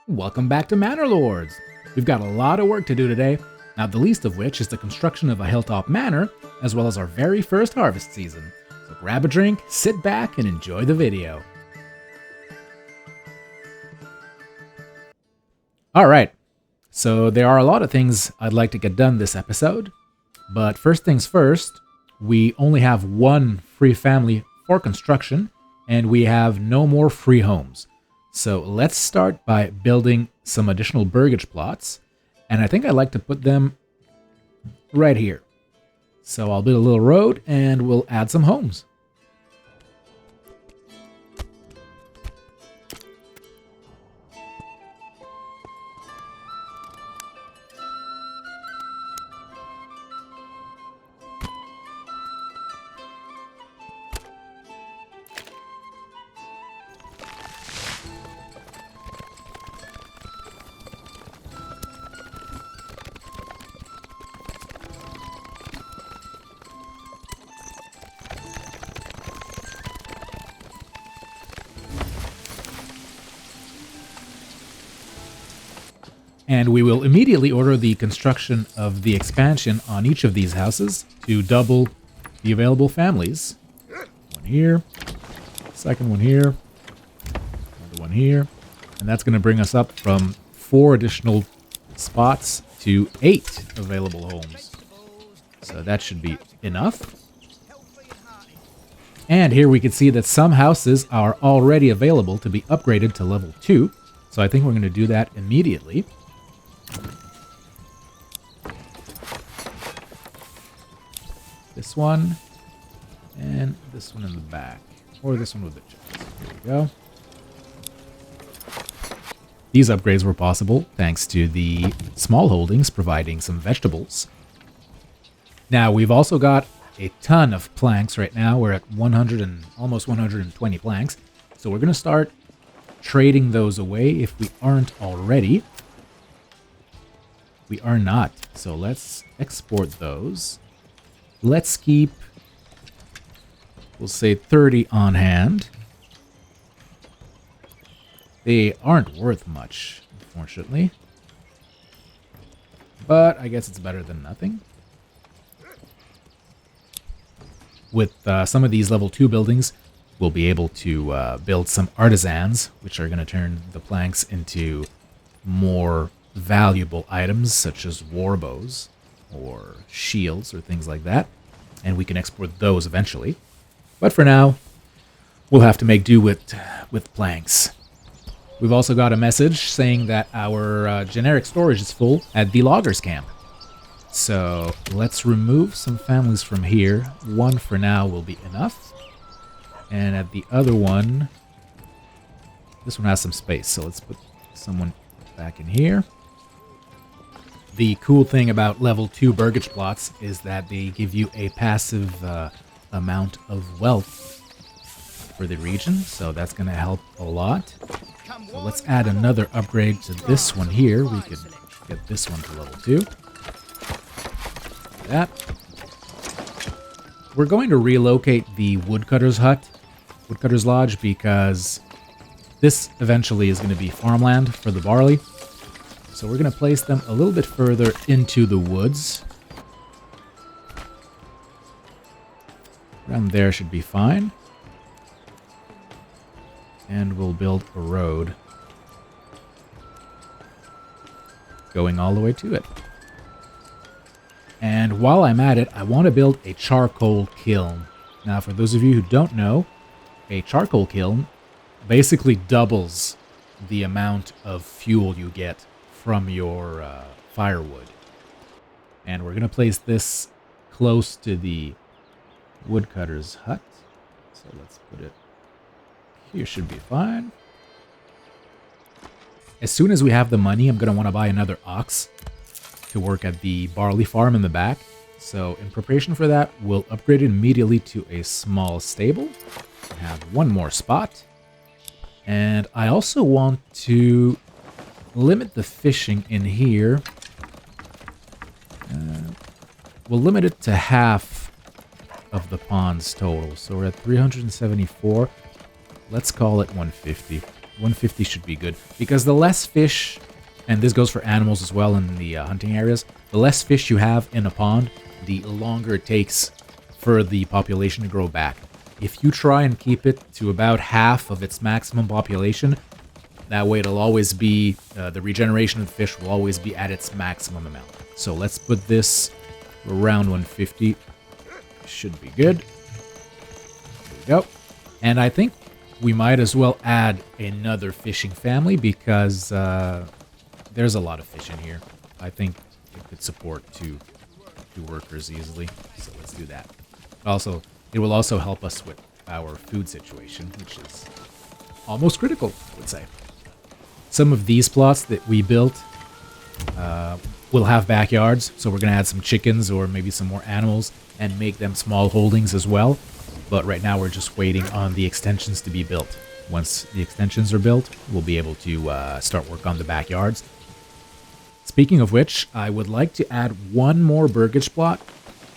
Welcome back to Manor Lords! We've got a lot of work to do today, not the least of which is the construction of a hilltop manor, as well as our very first harvest season. So grab a drink, sit back, and enjoy the video. Alright, so there are a lot of things I'd like to get done this episode, but first things first, we only have one free family for construction, and we have no more free homes. So let's start by building some additional burgage plots, and I think I'd like to put them right here. So I'll build a little road and we'll add some homes. And we will immediately order the construction of the expansion on each of these houses to double the available families. One here, second one here, another one here. And that's going to bring us up from 4 additional spots to 8 available homes. So that should be enough. And here we can see that some houses are already available to be upgraded to level 2. So I think we're going to do that immediately. This one, and this one in the back, or this one with the chickens. Here we go. These upgrades were possible thanks to the small holdings providing some vegetables. Now, we've also got a ton of planks right now. We're at 100 and almost 120 planks. So we're going to start trading those away if we aren't already. We are not. So let's export those. Let's keep, we'll say 30 on hand. They aren't worth much, unfortunately. But I guess it's better than nothing. With some of these level 2 buildings, we'll be able to build some artisans, which are going to turn the planks into more valuable items, such as war bows or shields or things like that, and we can export those eventually. But for now, we'll have to make do with planks. We've also got a message saying that our generic storage is full at the loggers camp. So let's remove some families from here. One for now will be enough. And at the other one, this one has some space, so let's put someone back in here. The cool thing about level 2 burgage plots is that they give you a passive amount of wealth for the region, so that's going to help a lot. So let's add another upgrade to this one here. We could get this one to level 2. That. We're going to relocate the woodcutter's lodge, because this eventually is going to be farmland for the barley. So we're going to place them a little bit further into the woods. Around there should be fine. And we'll build a road going all the way to it. And while I'm at it, I want to build a charcoal kiln. Now, for those of you who don't know, a charcoal kiln basically doubles the amount of fuel you get from your firewood. And we're going to place this close to the woodcutter's hut. So let's put it here, should be fine. As soon as we have the money, I'm going to want to buy another ox to work at the barley farm in the back. So in preparation for that, we'll upgrade it immediately to a small stable. Have one more spot. And I also want to limit the fishing in here. We'll limit it to half of the ponds total. So we're at 374. Let's call it 150. 150 should be good. Because the less fish, and this goes for animals as well in the hunting areas, the less fish you have in a pond, the longer it takes for the population to grow back. If you try and keep it to about half of its maximum population, that way it'll always be, the regeneration of the fish will always be at its maximum amount. So let's put this around 150. Should be good. There we go. And I think we might as well add another fishing family because there's a lot of fish in here. I think it could support two workers easily. So let's do that. Also, it will also help us with our food situation, which is almost critical, I would say. Some of these plots that we built will have backyards, so we're going to add some chickens or maybe some more animals and make them small holdings as well. But right now we're just waiting on the extensions to be built. Once the extensions are built, we'll be able to start work on the backyards. Speaking of which, I would like to add one more burgage plot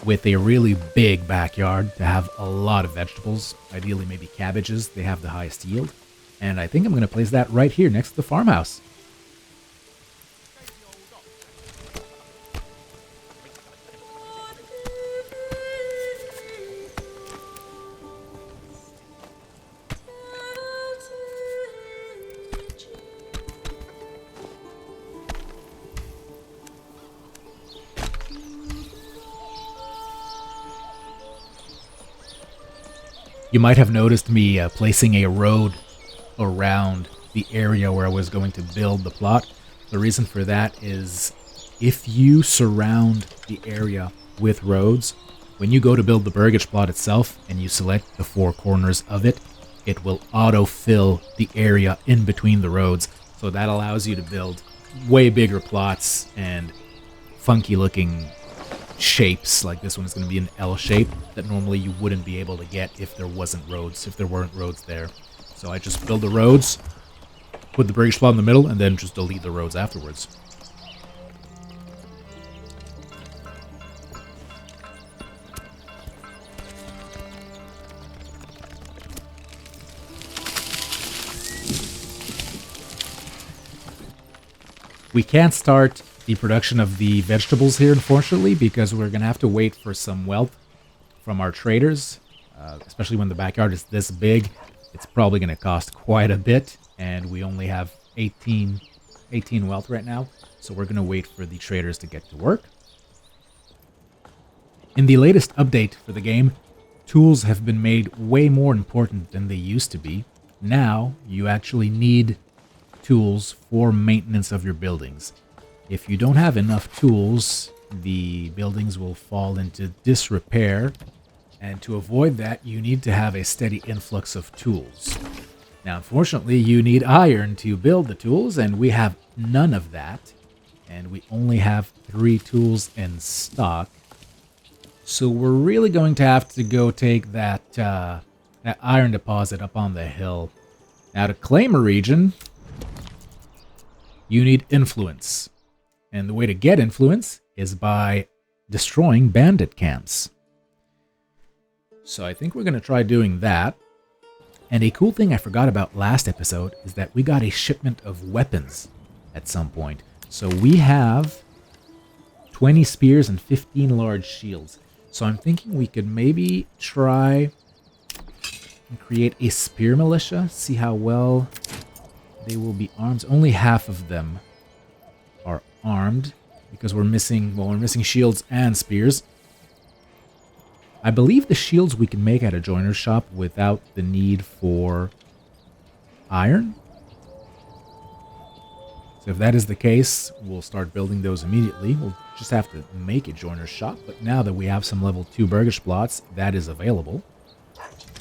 with a really big backyard to have a lot of vegetables, ideally maybe cabbages. They have the highest yield. And I think I'm going to place that right here next to the farmhouse. You might have noticed me placing a road around the area where I was going to build the plot. The reason for that is if you surround the area with roads, when you go to build the burgage plot itself and you select the four corners of it, it will auto-fill the area in between the roads. So that allows you to build way bigger plots and funky looking shapes. Like this one is going to be an L shape that normally you wouldn't be able to get if there weren't roads there. So I just build the roads, put the burgage plot in the middle, and then just delete the roads afterwards. We can't start the production of the vegetables here, unfortunately, because we're going to have to wait for some wealth from our traders, especially when the backyard is this big. It's probably going to cost quite a bit, and we only have 18 wealth right now, so we're going to wait for the traders to get to work. In the latest update for the game, tools have been made way more important than they used to be. Now, you actually need tools for maintenance of your buildings. If you don't have enough tools, the buildings will fall into disrepair, and to avoid that, you need to have a steady influx of tools. Now, unfortunately, you need iron to build the tools, and we have none of that, and we only have 3 tools in stock. So we're really going to have to go take that iron deposit up on the hill. Now, to claim a region, you need influence. And the way to get influence is by destroying bandit camps. So I think we're going to try doing that. And a cool thing I forgot about last episode is that we got a shipment of weapons at some point. So we have 20 spears and 15 large shields. So I'm thinking we could maybe try and create a spear militia, see how well they will be armed. Only half of them are armed because we're missing shields and spears. I believe the shields we can make at a joiner's shop without the need for iron. So if that is the case, we'll start building those immediately. We'll just have to make a joiner's shop, but now that we have some level 2 burgage plots, that is available.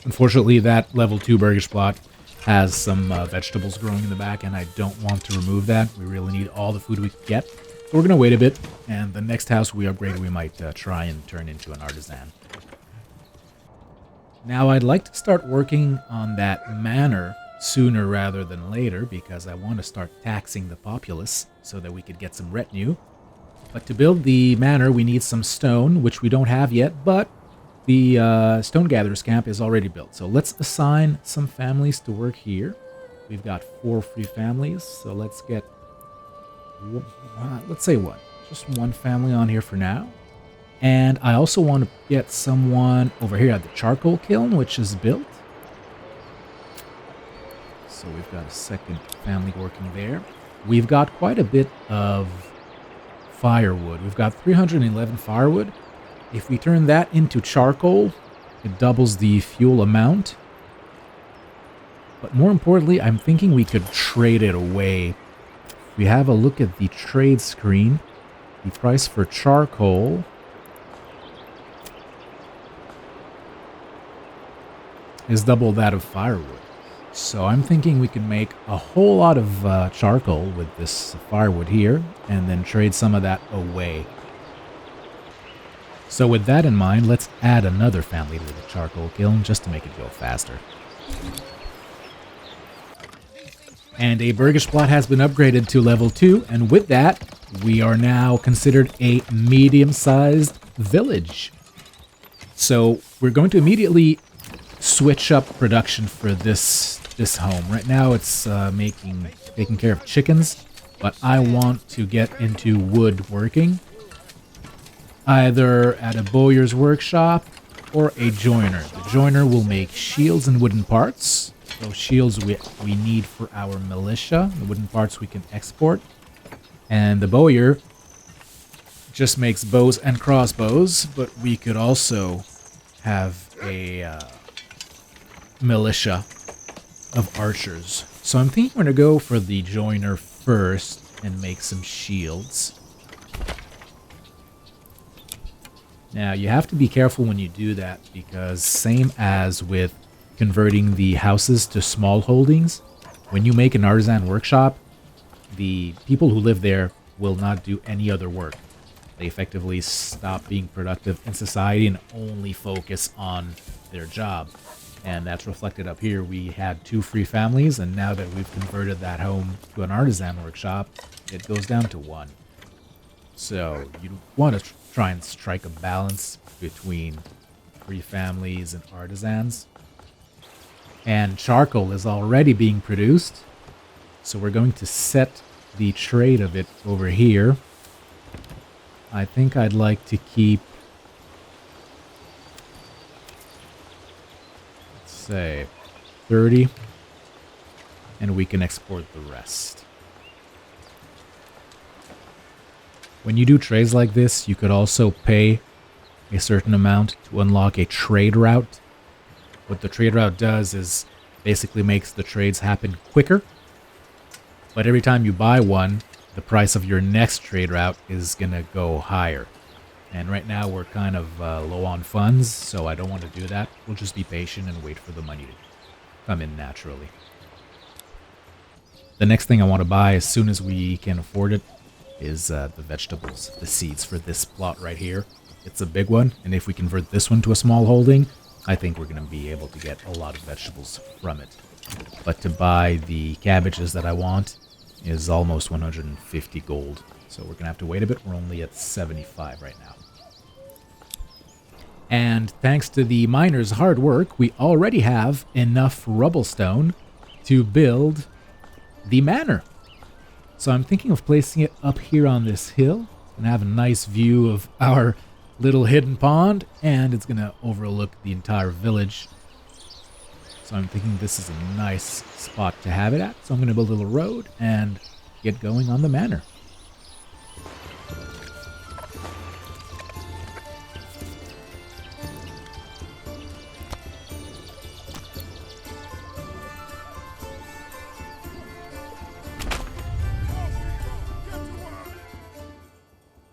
Unfortunately, that level 2 burgage plot has some vegetables growing in the back, and I don't want to remove that. We really need all the food we can get. So we're going to wait a bit, and the next house we upgrade, we might try and turn into an artisan. Now, I'd like to start working on that manor sooner rather than later, because I want to start taxing the populace so that we could get some retinue. But to build the manor, we need some stone, which we don't have yet, but the Stone Gatherer's Camp is already built. So let's assign some families to work here. We've got 4 free families, so let's get, let's say one. Just one family on here for now. And I also want to get someone over here at the charcoal kiln, which is built. So we've got a second family working there. We've got quite a bit of firewood. We've got 311 firewood. If we turn that into charcoal, it doubles the fuel amount. But more importantly, I'm thinking we could trade it away. If we have a look at the trade screen, the price for charcoal is double that of firewood. So I'm thinking we can make a whole lot of charcoal with this firewood here, and then trade some of that away. So with that in mind, let's add another family to the charcoal kiln just to make it go faster. And a burgish plot has been upgraded to level 2, and with that, we are now considered a medium-sized village. So we're going to immediately switch up production for this home. Right now it's taking care of chickens, but I want to get into woodworking, either at a bowyer's workshop or a joiner. The joiner will make shields and wooden parts. Those shields we need for our militia. The wooden parts we can export. And the bowyer just makes bows and crossbows, but we could also have a militia of archers. So I'm thinking we're going to go for the joiner first and make some shields. Now, you have to be careful when you do that, because same as with converting the houses to small holdings, when you make an artisan workshop, the people who live there will not do any other work. They effectively stop being productive in society and only focus on their job. And that's reflected up here. We had 2 free families, and now that we've converted that home to an artisan workshop, it goes down to 1. So you want to try and strike a balance between free families and artisans. And charcoal is already being produced, so we're going to set the trade of it over here. I think I'd like to keep, let's say, 30, and we can export the rest. When you do trades like this, you could also pay a certain amount to unlock a trade route. What the trade route does is basically makes the trades happen quicker, but every time you buy one, the price of your next trade route is going to go higher. And right now we're kind of low on funds, so I don't want to do that. We'll just be patient and wait for the money to come in naturally. The next thing I want to buy as soon as we can afford it is the vegetables, the seeds for this plot right here. It's a big one, and if we convert this one to a small holding, I think we're going to be able to get a lot of vegetables from it. But to buy the cabbages that I want is almost 150 gold. So we're going to have to wait a bit. We're only at 75 right now. And thanks to the miners' hard work, we already have enough rubblestone to build the manor. So I'm thinking of placing it up here on this hill and have a nice view of our little hidden pond, and it's going to overlook the entire village. So I'm thinking this is a nice spot to have it at. So I'm going to build a little road and get going on the manor.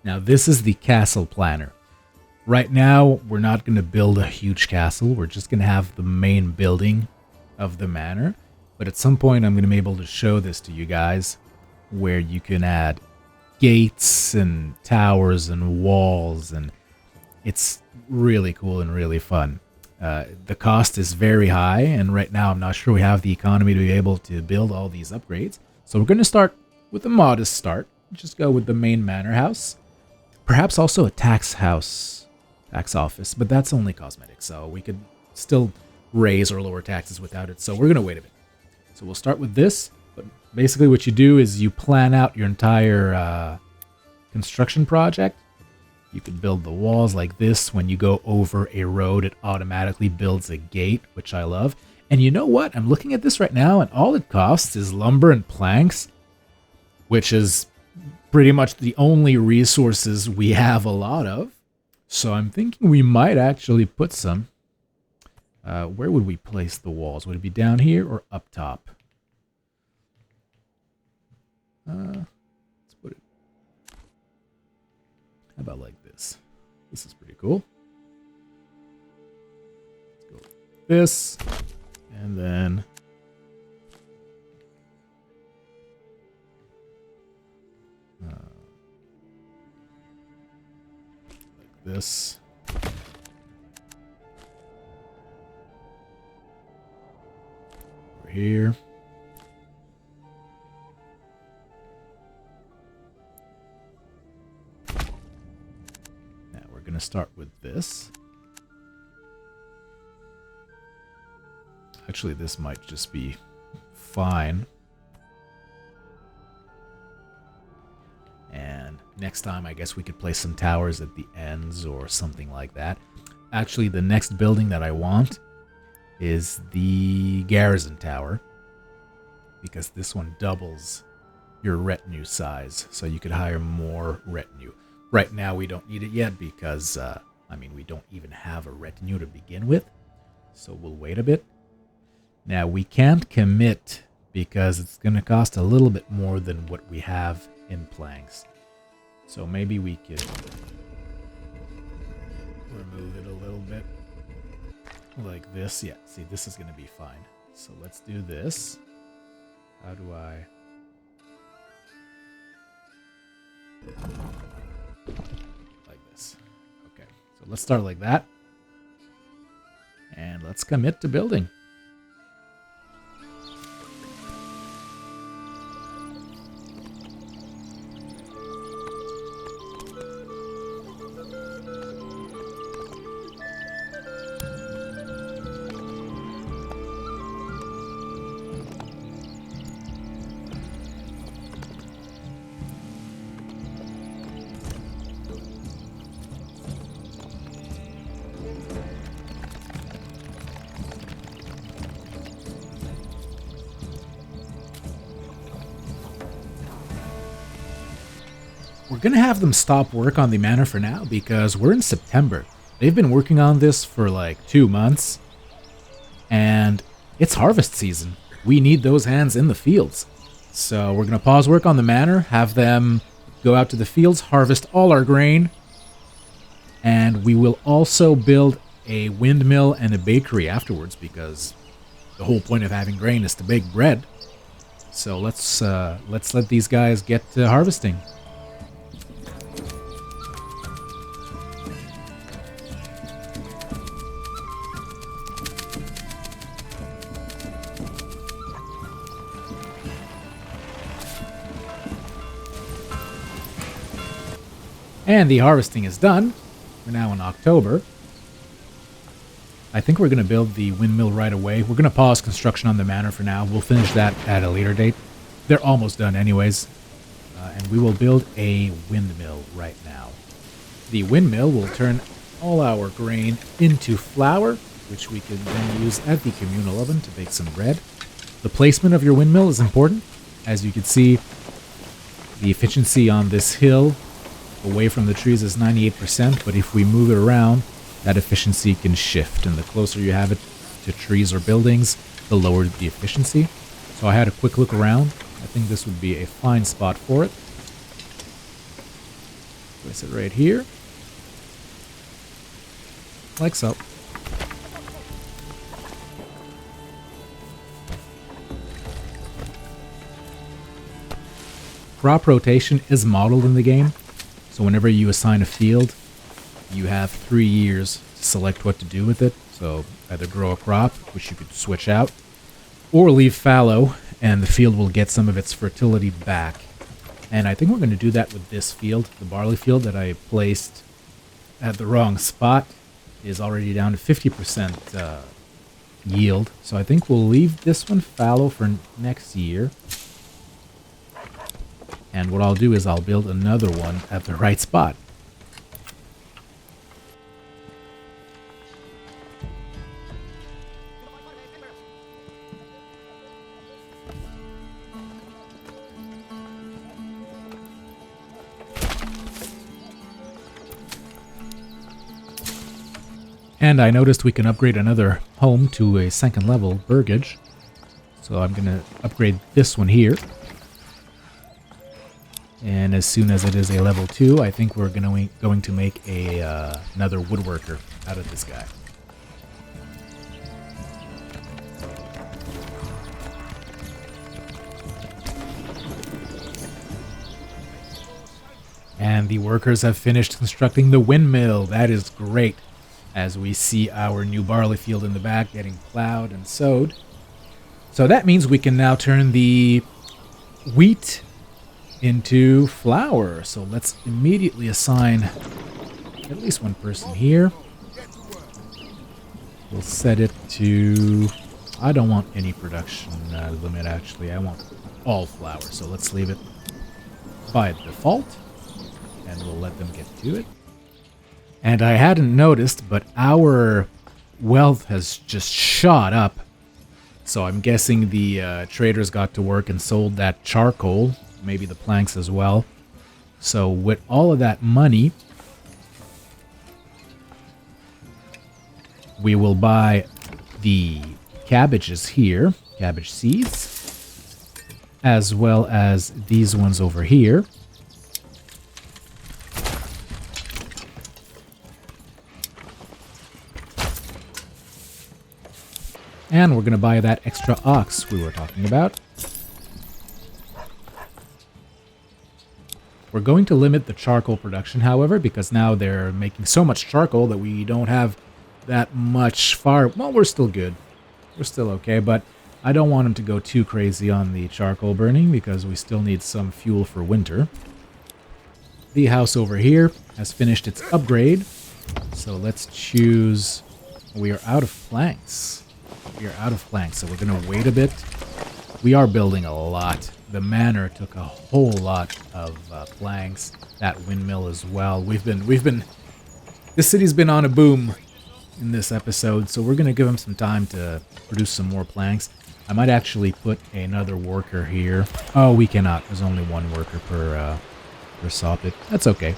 Now this is the castle planner. Right now, we're not going to build a huge castle. We're just going to have the main building of the manor. But at some point, I'm going to be able to show this to you guys, where you can add gates and towers and walls, and it's really cool and really fun. The cost is very high, and right now I'm not sure we have the economy to be able to build all these upgrades. So we're going to start with a modest start. Just go with the main manor house. Perhaps also a tax office, but that's only cosmetic, so we could still raise or lower taxes without it, so we're going to wait a bit. So we'll start with this. But basically what you do is you plan out your entire construction project. You can build the walls like this. When you go over a road, it automatically builds a gate, which I love. And you know what? I'm looking at this right now, and all it costs is lumber and planks, which is pretty much the only resources we have a lot of. So I'm thinking we might actually put some. Where would we place the walls? Would it be down here or up top? Let's put it. How about like this? This is pretty cool. Let's go like this. And then like this. Over here. Now we're going to start with this. Actually, this might just be fine. And next time, I guess we could place some towers at the ends or something like that. Actually, the next building that I want is the garrison tower, because this one doubles your retinue size, so you could hire more retinue. Right now, we don't need it yet because, we don't even have a retinue to begin with, so we'll wait a bit. Now, we can't commit because it's going to cost a little bit more than what we have in planks. So maybe we could remove it a little bit like this. Yeah, see, this is going to be fine. So let's do this. How do I... like this. Okay, so let's start like that. And let's commit to building. We're going to have them stop work on the manor for now because we're in September. They've been working on this for like 2 months. And it's harvest season. We need those hands in the fields. So we're going to pause work on the manor, have them go out to the fields, harvest all our grain. And we will also build a windmill and a bakery afterwards because the whole point of having grain is to bake bread. So let's let these guys get to harvesting. And the harvesting is done. We're now in October. I think we're going to build the windmill right away. We're going to pause construction on the manor for now. We'll finish that at a later date. They're almost done anyways. And we will build a windmill right now. The windmill will turn all our grain into flour, which we can then use at the communal oven to bake some bread. The placement of your windmill is important. As you can see, the efficiency on this hill away from the trees is 98%, but if we move it around, that efficiency can shift, and the closer you have it to trees or buildings, the lower the efficiency. So I had a quick look around. I think this would be a fine spot for it. Place it right here. Like so. Crop rotation is modeled in the game. So whenever you assign a field, you have 3 years to select what to do with it. So either grow a crop, which you could switch out, or leave fallow, and the field will get some of its fertility back. And I think we're going to do that with this field. The barley field that I placed at the wrong spot is already down to 50% yield. So I think we'll leave this one fallow for next year. And what I'll do is I'll build another one at the right spot. And I noticed we can upgrade another home to a second level burgage. So I'm going to upgrade this one here. And as soon as it is a level 2, I think we're going to make a another woodworker out of this guy. And the workers have finished constructing the windmill. That is great. As we see our new barley field in the back getting plowed and sowed. So that means we can now turn the wheat into flour. So let's immediately assign at least one person here. We'll set it to... I don't want any production limit, actually. I want all flour. So let's leave it by default. And we'll let them get to it. And I hadn't noticed, but our wealth has just shot up. So I'm guessing the traders got to work and sold that charcoal, maybe the planks as well. So with all of that money, we will buy the cabbages here, cabbage seeds, as well as these ones over here. And we're going to buy that extra ox we were talking about. We're going to limit the charcoal production, however, because now they're making so much charcoal that we don't have that much fire. Well, we're still good. We're still okay, but I don't want them to go too crazy on the charcoal burning because we still need some fuel for winter. The house over here has finished its upgrade. So let's choose... We are out of planks. We are out of planks, so we're going to wait a bit. We are building a lot. The manor took a whole lot of planks. That windmill as well. This city's been on a boom in this episode, so we're going to give them some time to produce some more planks. I might actually put another worker here. Oh, we cannot. There's only one worker per soffit. That's okay.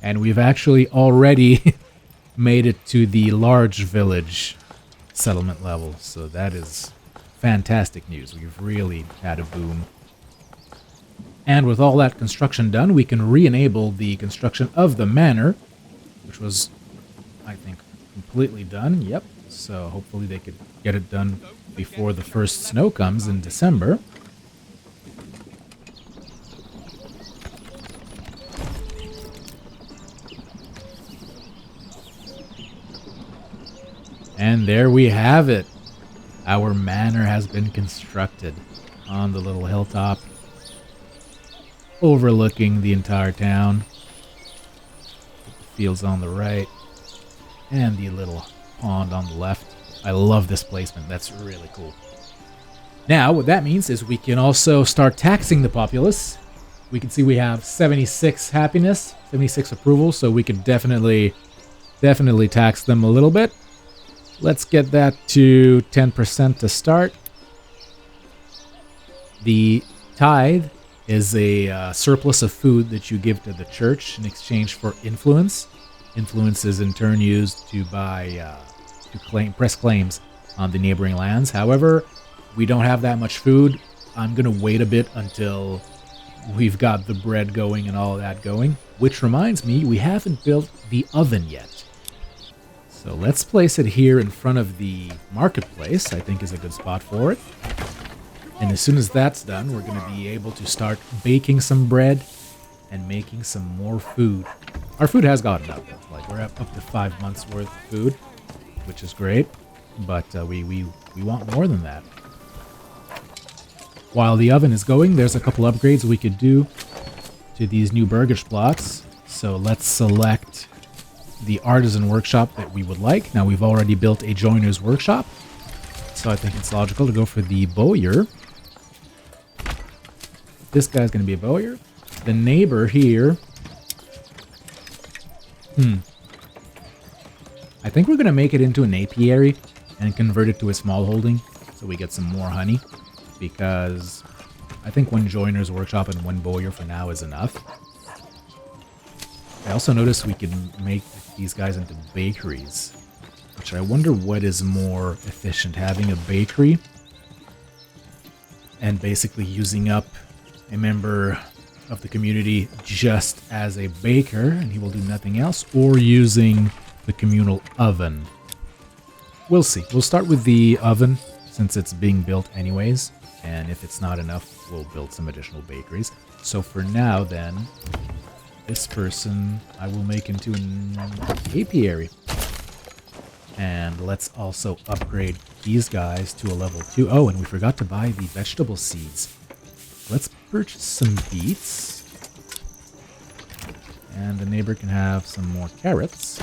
And we've actually already made it to the large village settlement level, so that is fantastic news. We've really had a boom. And with all that construction done, we can re-enable the construction of the manor, which was, I think, completely done. Yep. So hopefully they could get it done before the first snow comes in December. And there we have it. Our manor has been constructed on the little hilltop, overlooking the entire town. The fields on the right, and the little pond on the left. I love this placement. That's really cool. Now, what that means is we can also start taxing the populace. We can see we have 76 happiness, 76 approval, so we could definitely tax them a little bit. Let's get that to 10% to start. The tithe is a surplus of food that you give to the church in exchange for influence. Influence is in turn used to buy, press claims on the neighboring lands. However, we don't have that much food. I'm going to wait a bit until we've got the bread going and all of that going. Which reminds me, we haven't built the oven yet. So let's place it here in front of the marketplace, I think is a good spot for it. And as soon as that's done, we're going to be able to start baking some bread and making some more food. Our food has gotten up. Like, we're up to 5 months worth of food, which is great. But we want more than that. While the oven is going, there's a couple upgrades we could do to these new burgage plots. So let's select the artisan workshop that we would like. Now we've already built a joiner's workshop. So I think it's logical to go for the bowyer. This guy's going to be a bowyer. The neighbor here. I think we're going to make it into an apiary and convert it to a small holding so we get some more honey. Because I think one joiner's workshop and one bowyer for now is enough. I also noticed we can make these guys into bakeries. Which I wonder what is more efficient, having a bakery and basically using up a member of the community just as a baker and he will do nothing else, or using the communal oven. We'll see. We'll start with the oven since it's being built anyways, and if it's not enough, we'll build some additional bakeries. So for now then, this person I will make into an apiary. And let's also upgrade these guys to a level 2. Oh, and we forgot to buy the vegetable seeds. Let's purchase some beets. And the neighbor can have some more carrots.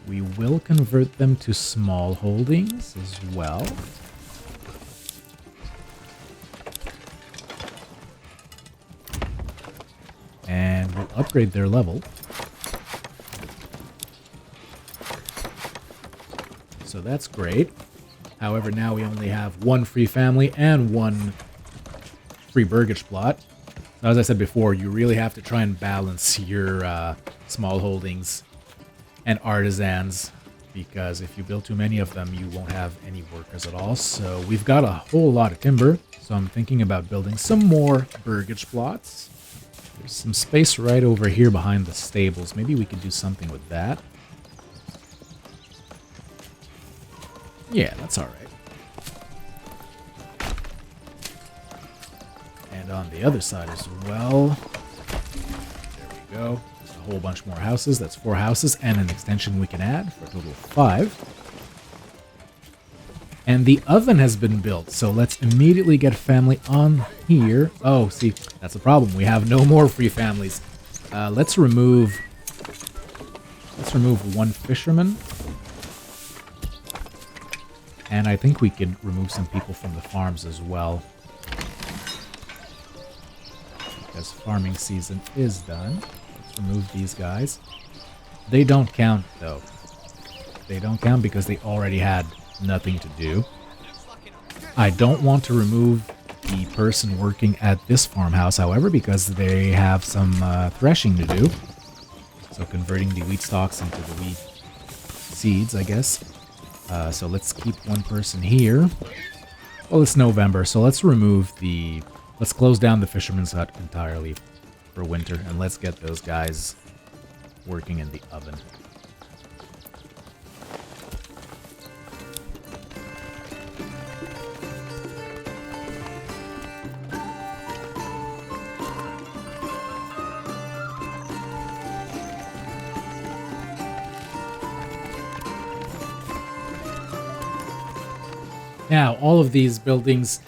We will convert them to small holdings as well. And we'll upgrade their level. So that's great. However, now we only have one free family and one free burgage plot. So as I said before, you really have to try and balance your small holdings and artisans, because if you build too many of them, you won't have any workers at all. So we've got a whole lot of timber, so I'm thinking about building some more burgage plots. There's some space right over here behind the stables. Maybe we could do something with that. Yeah, that's alright. And on the other side as well. There we go. There's a whole bunch more houses. That's 4 houses and an extension we can add for a total of 5. And the oven has been built, so let's immediately get a family on here. Oh, see, that's the problem. We have no more free families. Let's remove one fisherman. And I think we could remove some people from the farms as well. Because farming season is done. Let's remove these guys. They don't count, though. They don't count because they already had nothing to do. I don't want to remove the person working at this farmhouse, however, because they have some threshing to do. So converting the wheat stalks into the wheat seeds, I guess. So let's keep one person here. Well, it's November, so let's let's close down the fisherman's hut entirely for winter, and let's get those guys working in the oven. Now, all of these buildings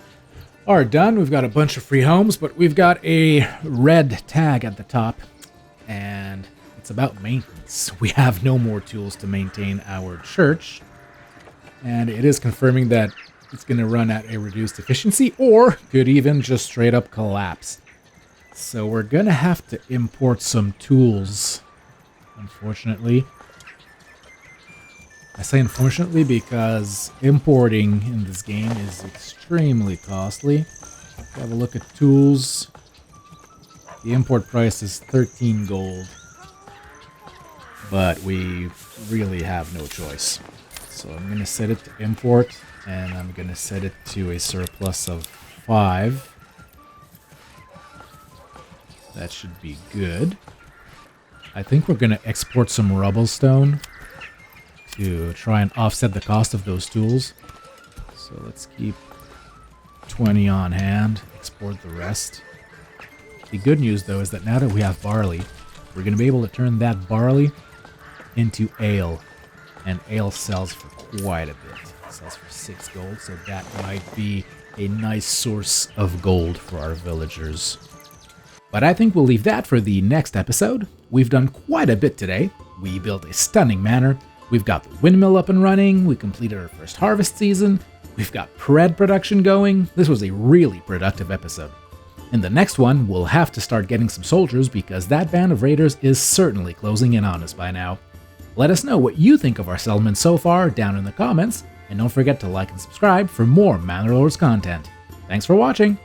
are done. We've got a bunch of free homes, but we've got a red tag at the top, and it's about maintenance. We have no more tools to maintain our church, and it is confirming that it's going to run at a reduced efficiency, or could even just straight up collapse. So we're going to have to import some tools, unfortunately. I say unfortunately because importing in this game is extremely costly. Have a look at tools. The import price is 13 gold. But we really have no choice. So I'm going to set it to import, and I'm going to set it to a surplus of 5. That should be good. I think we're going to export some rubble stone to try and offset the cost of those tools. So let's keep 20 on hand, export the rest. The good news, though, is that now that we have barley, we're going to be able to turn that barley into ale. And ale sells for quite a bit. It sells for 6 gold, so that might be a nice source of gold for our villagers. But I think we'll leave that for the next episode. We've done quite a bit today. We built a stunning manor. We've got the windmill up and running, we completed our first harvest season, we've got bread production going. This was a really productive episode. In the next one, we'll have to start getting some soldiers because that band of raiders is certainly closing in on us by now. Let us know what you think of our settlement so far down in the comments, and don't forget to like and subscribe for more Manor Lords content. Thanks for watching!